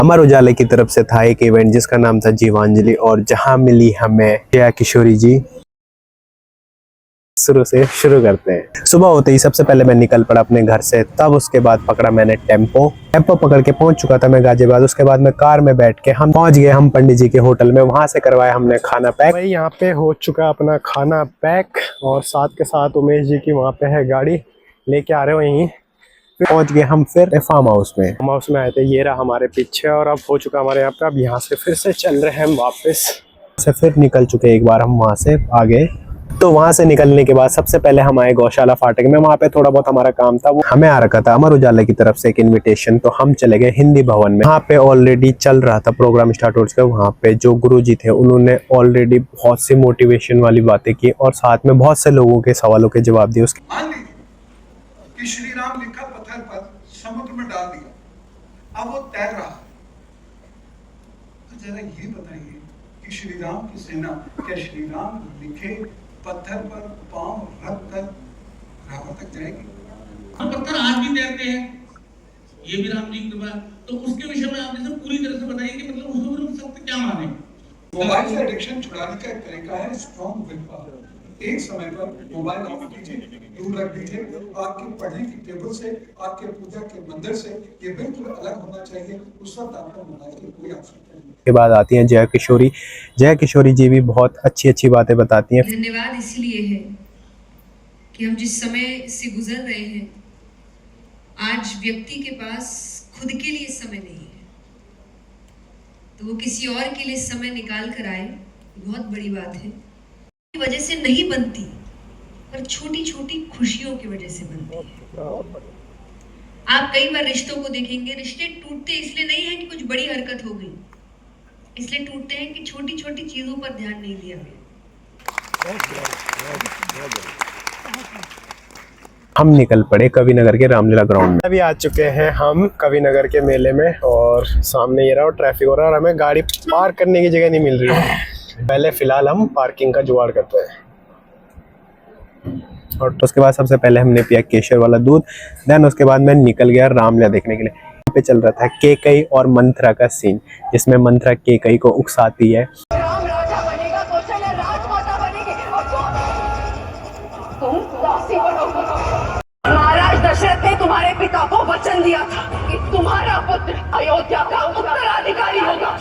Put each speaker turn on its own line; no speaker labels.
अमर उजाले की तरफ से था एक इवेंट जिसका नाम था जीवांजलि, और जहां मिली हमें जया किशोरी जी। शुरू से शुरू करते हैं। सुबह होते ही सबसे पहले मैं निकल पड़ा अपने घर से, तब उसके बाद पकड़ा मैंने टेम्पो पकड़ के पहुंच चुका था मैं गाजियाबाद। उसके बाद में कार में बैठ के हम पहुंच गए हम पंडित जी के होटल में। वहां से करवाया हमने खाना पैक। भाई यहाँ पे हो चुका अपना खाना पैक, और साथ के साथ उमेश जी की वहाँ पे है गाड़ी, लेके आ रहे हो यहीं। पहुंच गए हम फिर फार्म हाउस में। फार्म हाउस में आए थे, ये रहा हमारे पीछे, और अब हो चुका हमारे यहाँ पे। अब यहाँ से फिर से चल रहे हैं हम वापस से, फिर निकल चुके एक बार हम वहाँ से आगे। तो वहां से निकलने के बाद सबसे पहले हम आए गौशाला फाटक में। वहां पे थोड़ा बहुत हमारा काम था, वो हमें आ रखा था अमर उजाला की तरफ से एक इनविटेशन, तो हम चले गए हिंदी भवन में। वहां पे ऑलरेडी चल रहा था प्रोग्राम स्टार्ट हो चुका। वहां पे जो गुरुजी थे उन्होंने ऑलरेडी बहुत सी मोटिवेशन वाली बातें की, और साथ में बहुत से लोगों के सवालों के जवाब दिए।
कि श्री राम लिखा पत्थर पर समुद्र में डाल दिया, अब वो तैर रहा है। तो जरा ये बताइए कि श्री राम की सेना, क्या श्री राम लिखे पत्थर पर पांव रख कर रावण तक जाएगी?
हम पत्थर आज भी तैरते हैं, ये भी राम जी की कृपा। तो उसके विषय में आप जैसे पूरी तरह से बताइए कि मतलब उसमें हम सत्य क्या माने।
मोबाइल से एडिक्शन छुड़ाने का एक तरीका है स्ट्रॉन्ग विल पावर। एक समय पर मोबाइल ऑफ कीजिए, दूर रख दीजिए। आपके पढ़ने की टेबल से, आपके पूजा के मंदिर से ये बिल्कुल अलग होना चाहिए। उस वक्त आपको मोबाइल की कोई आवश्यकता नहीं।
के बाद आती हैं जया किशोरी। जया किशोरी जी भी बहुत अच्छी अच्छी बातें बताती हैं।
धन्यवाद इसलिए है कि हम जिस समय से गुजर रहे हैं, आज व्यक्ति के पास खुद के लिए समय नहीं है, तो वो किसी और के लिए समय निकाल कर आए, बहुत बड़ी बात है। की वजह से नहीं बनती, पर छोटी छोटी खुशियों की वजह से बनती है। आप कई बार रिश्तों को देखेंगे, रिश्ते टूटते इसलिए नहीं है कि कुछ बड़ी हरकत हो गई, इसलिए टूटते हैं कि छोटी छोटी चीजों पर ध्यान नहीं दिया गया।
हम निकल पड़े कविनगर के रामलीला ग्राउंड में। अभी आ चुके हैं हम कविनगर के मेले में, और सामने ये रहा और ट्रैफिक हो रहा है, और हमें गाड़ी पार्क करने की जगह नहीं मिल रही है। पहले फिलहाल हम पार्किंग का जुगाड़ करते हैं, और तो उसके बाद सबसे पहले हमने पिया केशर वाला दूध। देन उसके बाद मैं निकल गया रामलीला देखने के लिए। यहाँ पे चल रहा था केकई और मंथरा का सीन, जिसमें मंथरा केकई को उकसाती है।
राम राजा बनेगा तो चले राजमाता बनेगी, तुम दासी बनोगे। महाराज दशरथ ने तुम्हारे पिता को वचन दिया था कि तुम्हारा पुत्र अयोध्या का उत्तराधिकारी होगा।